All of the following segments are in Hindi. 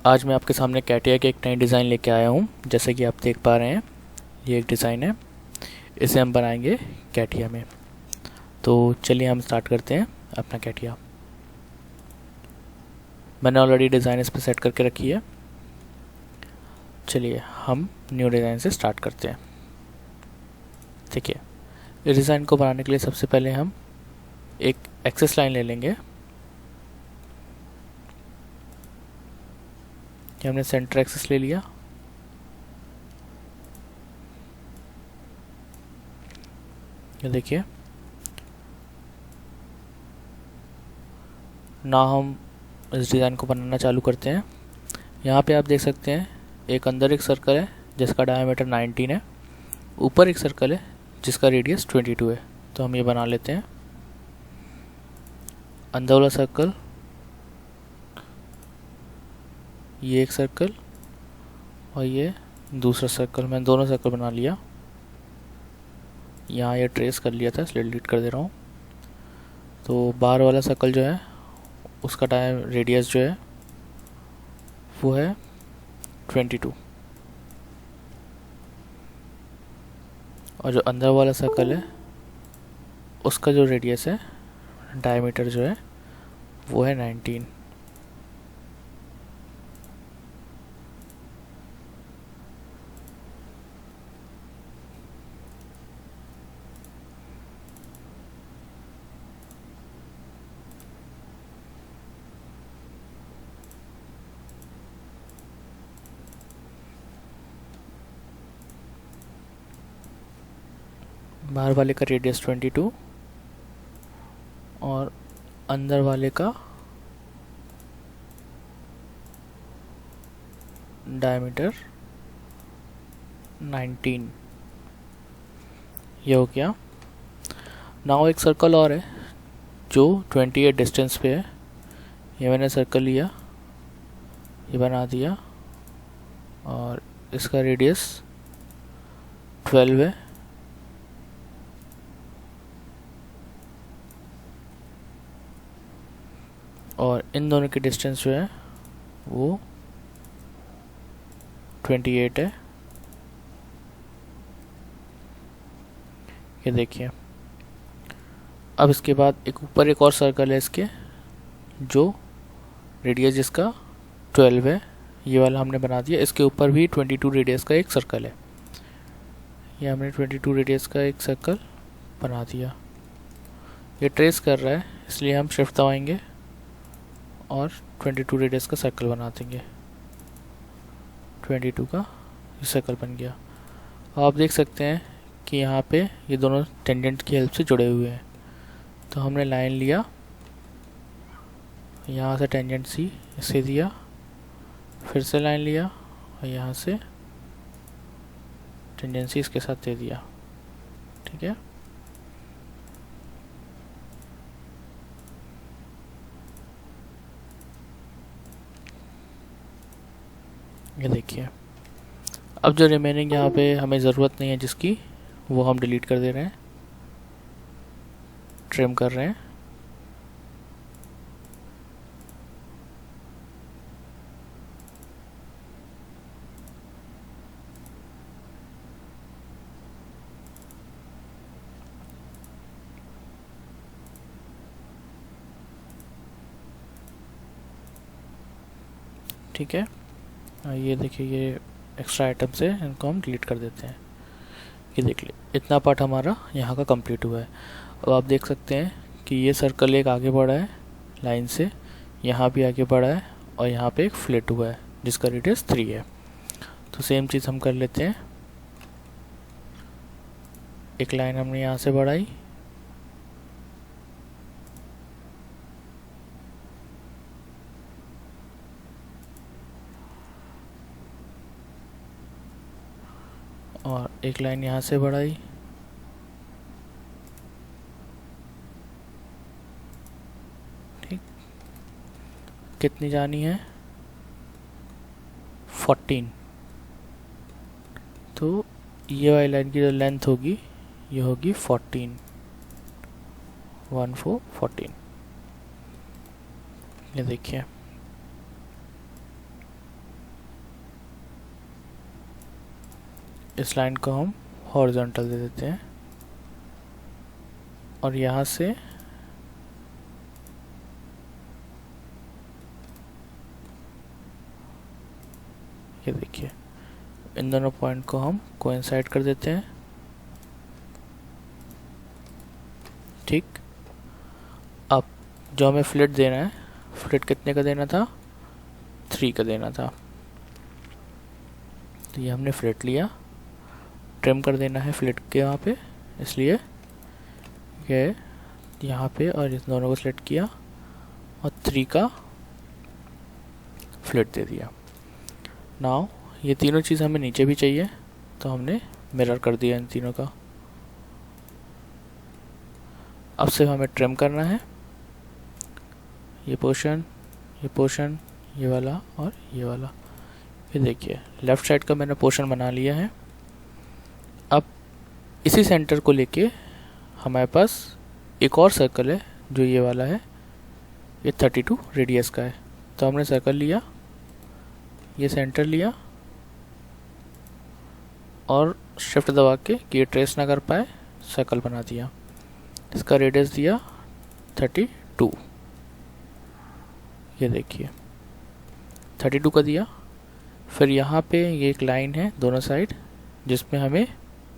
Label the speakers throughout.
Speaker 1: आज मैं आपके सामने कैटिया के एक नई डिज़ाइन लेके आया हूँ। जैसे कि आप देख पा रहे हैं, ये एक डिज़ाइन है, इसे हम बनाएंगे कैटिया में। तो चलिए हम स्टार्ट करते हैं अपना कैटिया। मैंने ऑलरेडी डिज़ाइन इस पर सेट करके रखी है। चलिए हम न्यू डिज़ाइन से स्टार्ट करते हैं। देखिए, इस डिज़ाइन को बनाने के लिए सबसे पहले हम एक एक्सेस लाइन ले लेंगे। कि हमने सेंटर एक्सेस ले लिया। ये देखिए, ना हम इस डिज़ाइन को बनाना चालू करते हैं। यहाँ पे आप देख सकते हैं एक अंदर एक सर्कल है जिसका डायमीटर 19 है, ऊपर एक सर्कल है जिसका रेडियस 22 है। तो हम ये बना लेते हैं। अंदर वाला सर्कल, ये एक सर्कल और ये दूसरा सर्कल, मैंने दोनों सर्कल बना लिया। यहाँ ये ट्रेस कर लिया था, इसलिए डिलीट कर दे रहा हूँ। तो बाहर वाला सर्कल जो है उसका रेडियस जो है वो है 22 और जो अंदर वाला सर्कल है उसका जो रेडियस है, डायमीटर जो है वो है 19। बाहर वाले का रेडियस 22 और अंदर वाले का डायमीटर 19। ये हो गया। नाउ एक सर्कल और है जो 28 डिस्टेंस पे है। ये मैंने सर्कल लिया, ये बना दिया और इसका रेडियस 12 है। और इन दोनों की डिस्टेंस जो है वो 28 है। ये देखिए, अब इसके बाद एक ऊपर एक और सर्कल है इसके, जो रेडियस जिसका 12 है। ये वाला हमने बना दिया। इसके ऊपर भी 22 रेडियस का एक सर्कल है। ये हमने 22 रेडियस का एक सर्कल बना दिया। ये ट्रेस कर रहा है, इसलिए हम शिफ्ट दबाएंगे और 22 रेडियस का सर्कल बना देंगे। 22 का ये सर्कल बन गया। आप देख सकते हैं कि यहाँ पे ये दोनों टेंजेंट की हेल्प से जुड़े हुए हैं। तो हमने लाइन लिया, यहाँ से टेंजेंट सी इसे दिया, फिर से लाइन लिया और यहाँ से टेंजेंट सी इसके साथ दे दिया। ठीक है। ये देखिए, अब जो रिमेनिंग यहाँ पे हमें ज़रूरत नहीं है जिसकी, वो हम डिलीट कर दे रहे हैं, ट्रिम कर रहे हैं। ठीक है। ये देखिए, ये एक्स्ट्रा आइटम्स है, इनको हम डिलीट कर देते हैं। ये देख लिए, इतना पार्ट हमारा यहाँ का कंप्लीट हुआ है। अब आप देख सकते हैं कि ये सर्कल एक आगे बढ़ा है लाइन से, यहाँ भी आगे बढ़ा है और यहाँ पे एक फ्लेट हुआ है जिसका रेडियस 3 है। तो सेम चीज़ हम कर लेते हैं। एक लाइन हमने यहाँ से बढ़ाई, और एक लाइन यहाँ से बढ़ाई, ठीक। कितनी जानी है? 14। तो ये वाली लाइन की जो लेंथ होगी ये होगी 14, 14। ये देखिए, इस लाइन को हम हॉरिजॉन्टल दे देते हैं और यहाँ से ये देखिए इन दोनों पॉइंट को हम कोइंसाइड कर देते हैं। ठीक, अब जो हमें फ्लिट देना है, फ्लिट कितने का देना था, 3 का देना था। तो ये हमने फ्लिट लिया, ट्रिम कर देना है फ्लिट के वहाँ पे, इसलिए ये यहाँ पे और इस दोनों को सिलेक्ट किया और 3 का फ्लिट दे दिया। नाउ ये तीनों चीज़ हमें नीचे भी चाहिए, तो हमने मिरर कर दिया इन तीनों का। अब सिर्फ हमें ट्रिम करना है ये पोर्शन, ये वाला और ये वाला। ये देखिए लेफ़्ट साइड का मैंने पोर्शन बना लिया है। अब इसी सेंटर को लेके हमारे पास एक और सर्कल है जो ये वाला है, ये 32 रेडियस का है। तो हमने सर्कल लिया, ये सेंटर लिया और शिफ्ट दबा के कि ये ट्रेस ना कर पाए सर्कल बना दिया। इसका रेडियस दिया 32, ये देखिए 32 का दिया। फिर यहाँ पे ये एक लाइन है दोनों साइड जिसमें हमें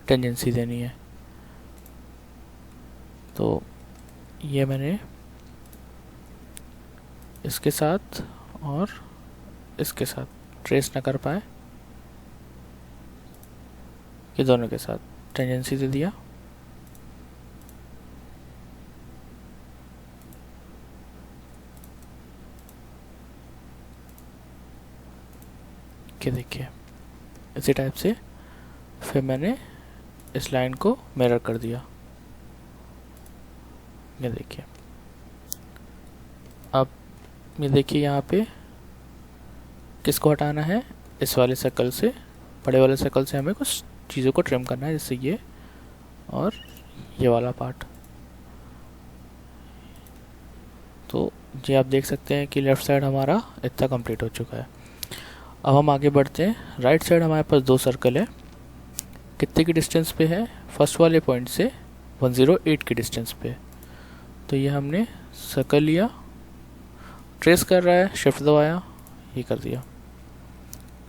Speaker 1: टेंजेंसी देनी है। तो ये मैंने इसके साथ और इसके साथ ट्रेस ना कर पाए, ये दोनों के साथ टेंजेंसी दे दिया। कि देखिए इसी टाइप से फिर मैंने इस लाइन को मिरर कर दिया, ये देखिए। अब ये देखिए यहाँ पे किसको हटाना है, इस वाले सर्कल से, बड़े वाले सर्कल से हमें कुछ चीज़ों को ट्रिम करना है, जैसे ये और ये वाला पार्ट। तो ये आप देख सकते हैं कि लेफ़्ट साइड हमारा इतना कंप्लीट हो चुका है। अब हम आगे बढ़ते हैं। राइट साइड हमारे पास 2 सर्कल है, कितने की डिस्टेंस पे है, फर्स्ट वाले पॉइंट से 108 की डिस्टेंस पे। तो ये हमने सर्कल लिया, ट्रेस कर रहा है, शिफ्ट दबाया, ये कर दिया।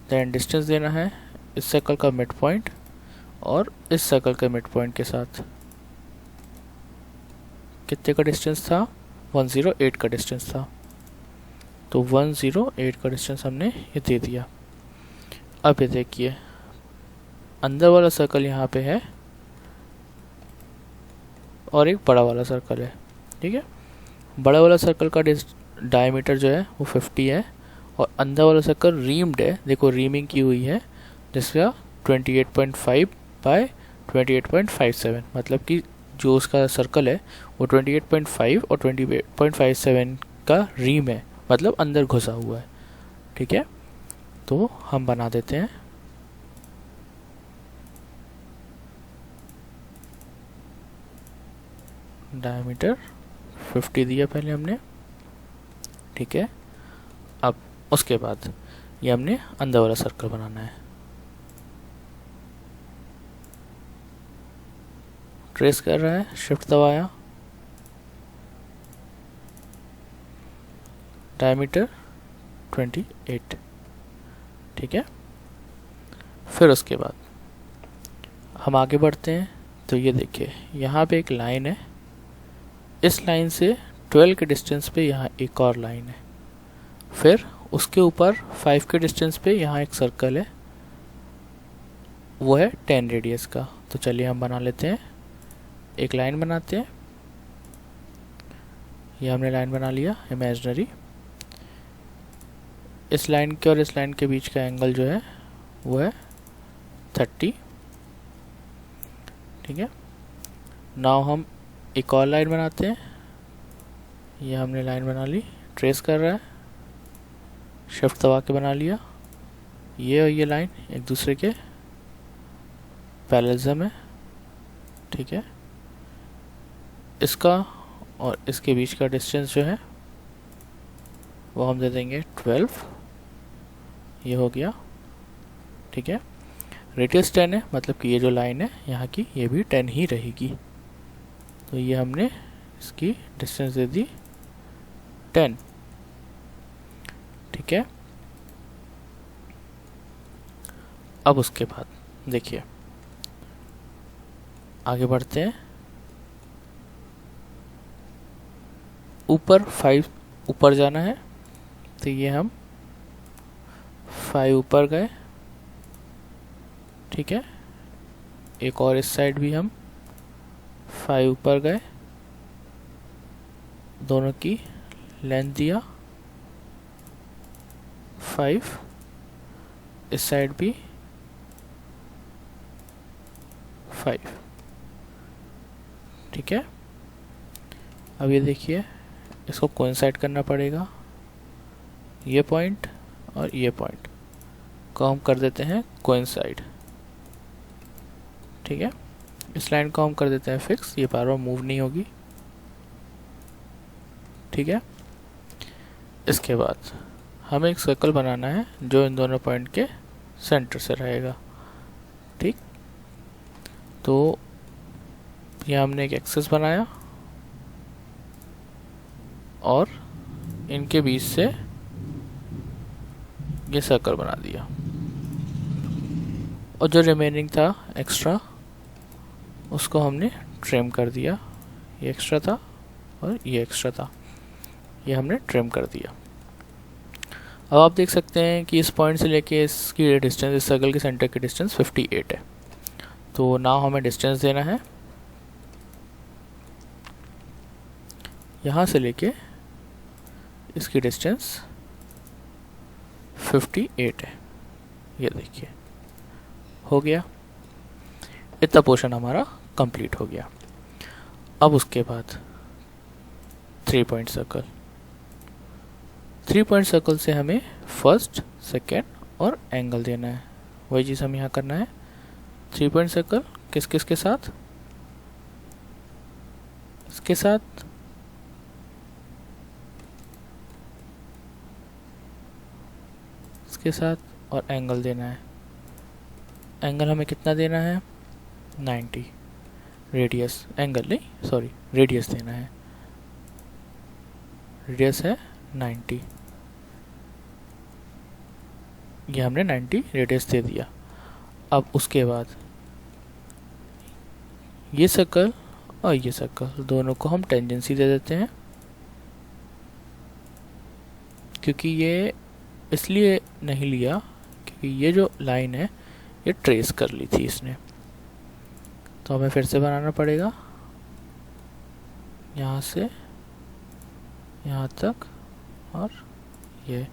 Speaker 1: देन डिस्टेंस देना है इस सर्कल का मिड पॉइंट और इस सर्कल के मिड पॉइंट के साथ। कितने का डिस्टेंस था, 108 का डिस्टेंस था। तो 108 का डिस्टेंस हमने ये दे दिया। अब ये देखिए अंदर वाला सर्कल यहाँ पे है और एक बड़ा वाला सर्कल है, ठीक है। बड़ा वाला सर्कल का डायमीटर जो है वो 50 है और अंदर वाला सर्कल रीम्ड है, देखो रीमिंग की हुई है, जिसका 28.5 बाय 28.57, मतलब कि जो उसका सर्कल है वो 28.5 और 28.57 का रीम है, मतलब अंदर घुसा हुआ है, ठीक है। तो हम बना देते हैं। डायमीटर 50 दिया पहले हमने, ठीक है। अब उसके बाद ये हमने अंदर वाला सर्कल बनाना है। ट्रेस कर रहा है, शिफ्ट दबाया, डायमीटर 28, ठीक है। फिर उसके बाद हम आगे बढ़ते हैं। तो ये देखिए यहाँ पे एक लाइन है, इस लाइन से 12 के डिस्टेंस पे यहाँ एक और लाइन है, फिर उसके ऊपर 5 के डिस्टेंस पे यहाँ एक सर्कल है, वो है 10 रेडियस का। तो चलिए हम बना लेते हैं, एक लाइन बनाते हैं। ये हमने लाइन बना लिया इमेजिनरी। इस लाइन के और इस लाइन के बीच का एंगल जो है वो है 30, ठीक है। नाउ हम एक और लाइन बनाते हैं। ये हमने लाइन बना ली, ट्रेस कर रहा है, शिफ्ट दबा के बना लिया। ये और ये लाइन एक दूसरे के पैरेलल है, ठीक है। इसका और इसके बीच का डिस्टेंस जो है वो हम दे देंगे 12, ये हो गया, ठीक है। रेडियस 10 है, मतलब कि ये जो लाइन है यहाँ की ये भी 10 ही रहेगी। तो ये हमने इसकी डिस्टेंस दे दी 10। ठीक है, अब उसके बाद देखिए आगे बढ़ते हैं। ऊपर 5 ऊपर जाना है, तो ये हम 5 ऊपर गए। ठीक है, एक और इस साइड भी हम 5 ऊपर गए, दोनों की लेंथ दिया 5, इस साइड भी 5। ठीक है, अब ये देखिए इसको कोइंसाइड करना पड़ेगा, ये पॉइंट और ये पॉइंट को हम कर देते हैं कोइंसाइड। ठीक है, इस लाइन को हम कर देते हैं फिक्स, ये बार बार मूव नहीं होगी। ठीक है, इसके बाद हमें एक सर्कल बनाना है जो इन दोनों पॉइंट के सेंटर से रहेगा। ठीक, तो यहाँ हमने एक एक्सिस बनाया और इनके बीच से ये सर्कल बना दिया, और जो रिमेनिंग था एक्स्ट्रा उसको हमने ट्रिम कर दिया। ये एक्स्ट्रा था और ये एक्स्ट्रा था, ये हमने ट्रिम कर दिया। अब आप देख सकते हैं कि इस पॉइंट से लेके इसकी डिस्टेंस, इस सर्कल के सेंटर की डिस्टेंस 58 है। तो नाउ हमें डिस्टेंस देना है यहाँ से लेके इसकी डिस्टेंस 58 है। ये देखिए हो गया, इतना पोर्शन हमारा कंप्लीट हो गया। अब उसके बाद 3 पॉइंट सर्कल, 3 पॉइंट सर्कल से हमें फर्स्ट, सेकेंड और एंगल देना है। वही चीज़ हम यहाँ करना है। 3 पॉइंट सर्कल किस किस के साथ, इसके साथ, इसके साथ, और एंगल देना है। एंगल हमें कितना देना है 90, रेडियस, एंगल नहीं सॉरी रेडियस देना है, रेडियस है 90। ये हमने 90 रेडियस दे दिया। अब उसके बाद ये सर्कल और ये सर्कल दोनों को हम टेंजेंसी दे देते हैं, क्योंकि ये इसलिए नहीं लिया क्योंकि ये जो लाइन है ये ट्रेस कर ली थी इसने, तो हमें फिर से बनाना पड़ेगा यहाँ से यहाँ तक, और ये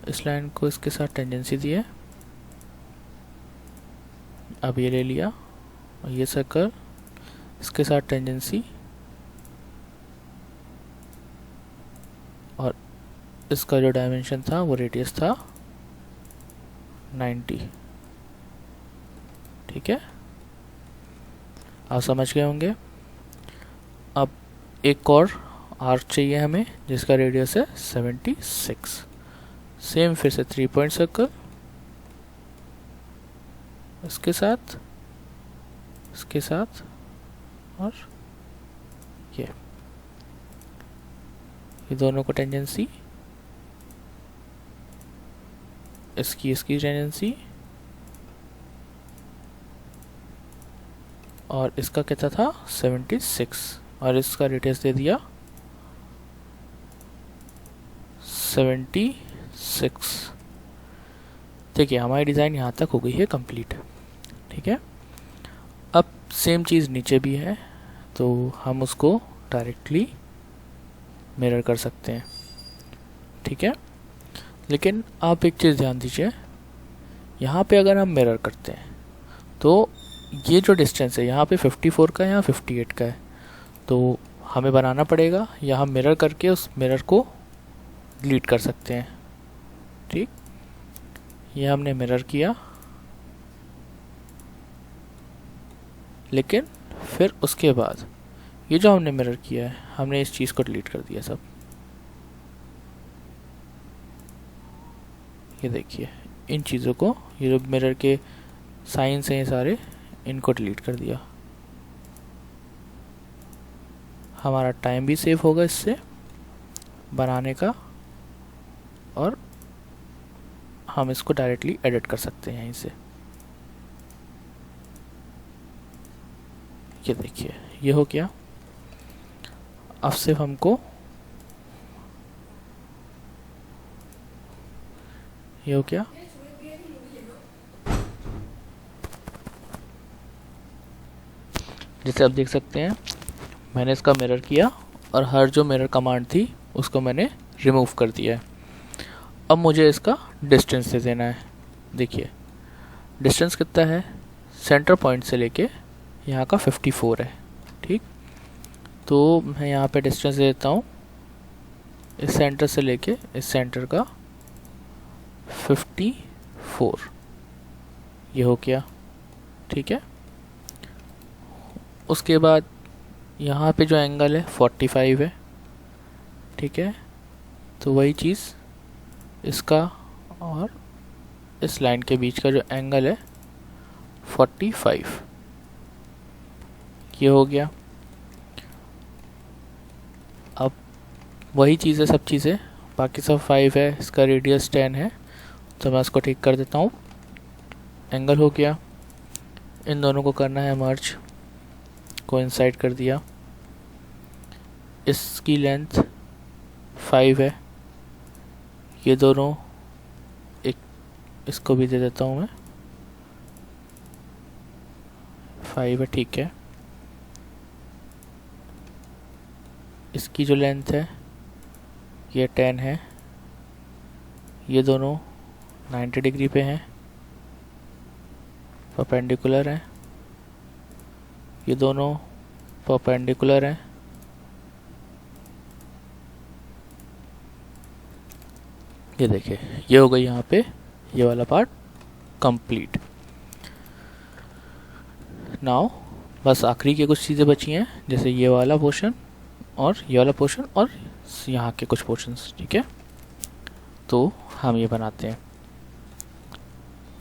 Speaker 1: इस लाइन को इसके साथ टेंजेंसी दी है। अब ये ले लिया और ये सर्कल इसके साथ टेंजेंसी, और इसका जो डायमेंशन था वो रेडियस था 90। ठीक है, आप समझ गए होंगे। अब एक और आर्क चाहिए हमें जिसका रेडियस है 76। सेम फिर से 3 पॉइंट सर्कल, इसके साथ, इसके साथ, और ये दोनों को टेंजेंसी, इसकी टेंजेंसी, और इसका कितना था 76, और इसका रेडियस दे दिया 76। ठीक है, हमारी डिज़ाइन यहाँ तक हो गई है कंप्लीट। ठीक है, अब सेम चीज़ नीचे भी है, तो हम उसको डायरेक्टली मिरर कर सकते हैं। ठीक है, लेकिन आप एक चीज़ ध्यान दीजिए, यहाँ पे अगर हम मिरर करते हैं तो ये जो डिस्टेंस है यहाँ पे 54 का है, यहाँ 58 का है, तो हमें बनाना पड़ेगा या हम मिरर करके उस मिरर को डिलीट कर सकते हैं। ठीक, ये हमने मिरर किया, लेकिन फिर उसके बाद ये जो हमने मिरर किया है हमने इस चीज़ को डिलीट कर दिया सब। ये देखिए इन चीज़ों को, ये जो मिरर के साइन से ये सारे इनको डिलीट कर दिया। हमारा टाइम भी सेव होगा इससे बनाने का, और हम इसको डायरेक्टली एडिट कर सकते हैं यहीं से। ये देखिए ये हो गया। अब सिर्फ हमको ये हो गया। जैसे आप देख सकते हैं मैंने इसका मिरर किया और हर जो मिरर कमांड थी उसको मैंने रिमूव कर दिया है। अब मुझे इसका डिस्टेंस दे देना है। देखिए डिस्टेंस कितना है, सेंटर पॉइंट से लेके यहाँ का 54 है। ठीक, तो मैं यहाँ पे डिस्टेंस दे देता हूँ इस सेंटर से लेके इस सेंटर का 54। ये हो गया। ठीक है, उसके बाद यहाँ पे जो एंगल है 45 है। ठीक है, तो वही चीज़ इसका और इस लाइन के बीच का जो एंगल है 45, ये हो गया। अब वही चीज़ है, सब चीज़ें बाकी सब 5 है, इसका रेडियस 10 है, तो मैं इसको ठीक कर देता हूँ। एंगल हो गया, इन दोनों को करना है मर्ज, कोइंसाइड कर दिया। इसकी लेंथ 5 है, ये दोनों एक, इसको भी दे देता हूँ मैं 5 है। ठीक है, इसकी जो लेंथ है ये 10 है, ये दोनों 90 डिग्री पे हैं, परपेंडिकुलर हैं, ये दोनों परपेंडिकुलर हैं। ये देखिए ये हो गई यहाँ पे ये वाला पार्ट कंप्लीट। नाउ बस आखिरी की कुछ चीज़ें बची हैं, जैसे ये वाला पोर्शन और ये वाला पोर्शन और यहाँ के कुछ पोर्शंस। ठीक है, तो हम ये बनाते हैं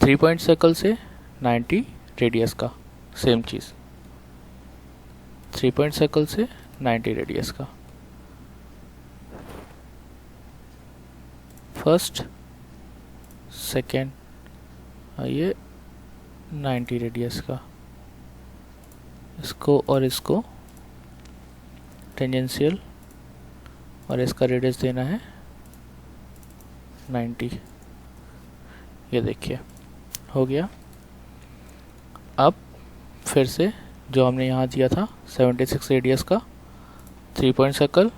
Speaker 1: 3 पॉइंट सर्कल से 90 रेडियस का, सेम चीज़ 3 पॉइंट सर्कल से 90 रेडियस का। फर्स्ट सेकेंड ये 90 रेडियस का, इसको और इसको टेंजेंशियल, और इसका रेडियस देना है 90। ये देखिए हो गया। अब फिर से जो हमने यहाँ दिया था 76 रेडियस का 3 पॉइंट सर्कल,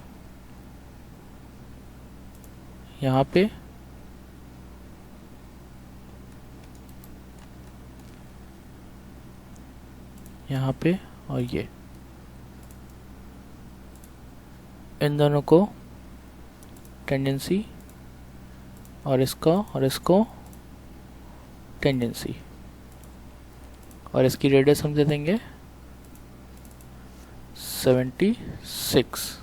Speaker 1: यहाँ पे यहाँ पे और ये, इन दोनों को टेंजेंसी और इसको टेंजेंसी, और इसकी रेडियस हम दे देंगे 76।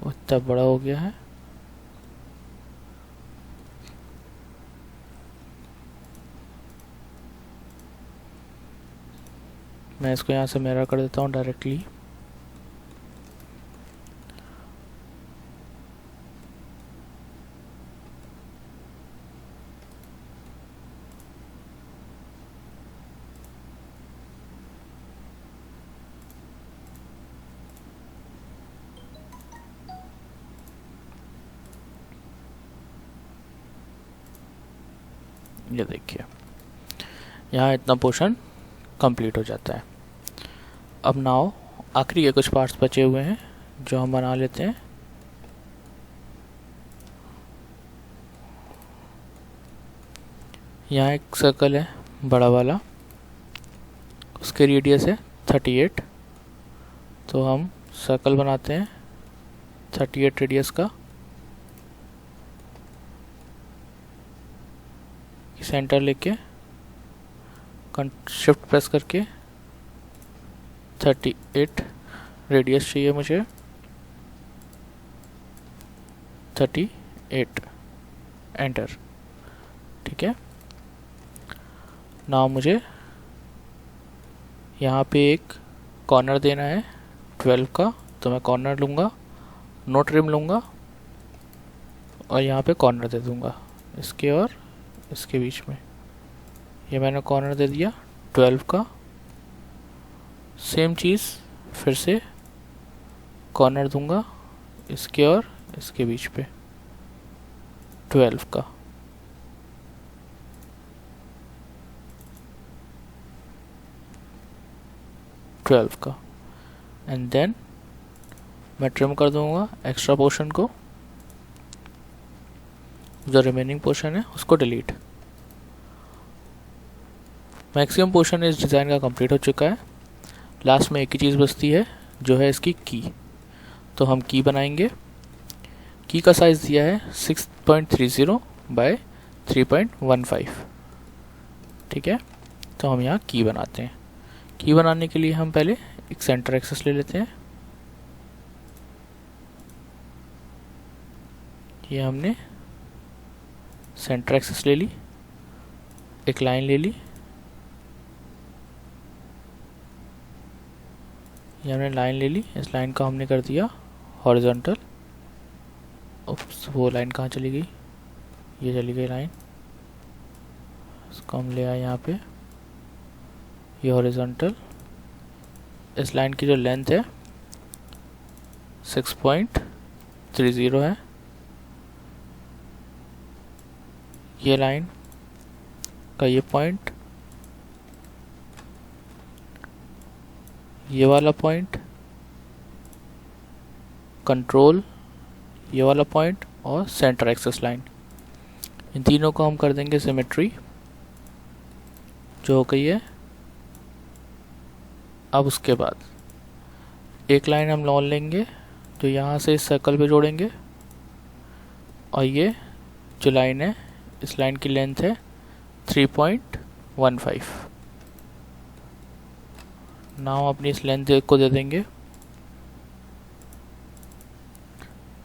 Speaker 1: इतना बड़ा हो गया है। मैं इसको यहाँ से मिरर कर देता हूँ डायरेक्टली। ये देखिए यहाँ इतना पोर्शन कंप्लीट हो जाता है। अब नाउ आखिरी के कुछ पार्ट्स बचे हुए हैं जो हम बना लेते हैं। यहाँ एक सर्कल है बड़ा वाला, उसके रेडियस है 38, तो हम सर्कल बनाते हैं 38 रेडियस का। सेंटर लेके शिफ्ट प्रेस करके 38 रेडियस चाहिए मुझे, 38 एंटर। ठीक है, ना मुझे यहाँ पे एक कॉर्नर देना है 12 का, तो मैं कॉर्नर लूँगा, नो ट्रिम लूँगा और यहाँ पे कॉर्नर दे दूँगा इसके और इसके बीच में। ये मैंने कॉर्नर दे दिया 12 का। सेम चीज़ फिर से कॉर्नर दूँगा इसके और इसके बीच पे 12 का। एंड देन मैं ट्रिम कर दूंगा एक्स्ट्रा पोर्शन को, जो रिमेनिंग पोर्शन है उसको डिलीट। मैक्सिमम पोर्शन इस डिज़ाइन का कंप्लीट हो चुका है। लास्ट में एक ही चीज़ बचती है जो है इसकी की। तो हम की बनाएंगे। की का साइज़ दिया है 6.30 बाय 3.15। ठीक है, तो हम यहाँ की बनाते हैं। की बनाने के लिए हम पहले एक सेंटर एक्सेस ले लेते हैं। ये हमने सेंटर एक्सेस ले ली, एक लाइन ले ली, ये हमने लाइन ले ली। इस लाइन का हमने कर दिया हॉरिजॉन्टल। उप्स, वो लाइन कहाँ चली गई? ये चली गई लाइन। इसको हम ले आए यहाँ पे, ये हॉरिजॉन्टल। इस लाइन की जो लेंथ है 6.30 है। ये लाइन का ये पॉइंट, ये वाला पॉइंट, कंट्रोल, ये वाला पॉइंट और सेंटर एक्सेस लाइन, इन तीनों को हम कर देंगे सिमेट्री, जो हो गई है। अब उसके बाद एक लाइन हम लॉन लेंगे जो यहाँ से इस सर्कल पे जोड़ेंगे, और ये जो लाइन है इस लाइन की लेंथ है 3.15। नाउ अपनी इस लेंथ को दे देंगे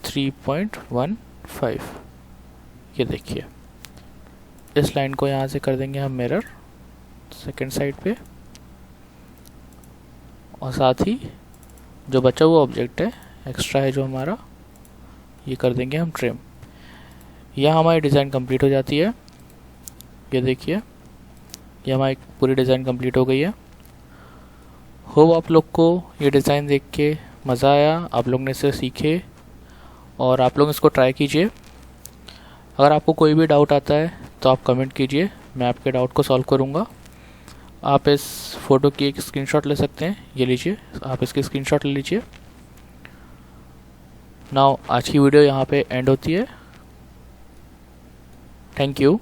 Speaker 1: 3.15। ये देखिए, इस लाइन को यहाँ से कर देंगे हम मिरर सेकंड साइड पे, और साथ ही जो बचा हुआ ऑब्जेक्ट है एक्स्ट्रा है जो हमारा, ये कर देंगे हम ट्रिम। यह हमारी डिज़ाइन कंप्लीट हो जाती है। ये देखिए, ये हमारी पूरी डिज़ाइन कंप्लीट हो गई है। होप आप लोग को ये डिज़ाइन देख के मज़ा आया, आप लोग ने इसे सीखे और आप लोग इसको ट्राई कीजिए। अगर आपको कोई भी डाउट आता है तो आप कमेंट कीजिए, मैं आपके डाउट को सॉल्व करूँगा। आप इस फ़ोटो की एक स्क्रीनशॉट ले सकते हैं, ये लीजिए, आप इसकी स्क्रीनशॉट ले लीजिए। नाउ आज की वीडियो यहाँ पे एंड होती है। Thank you.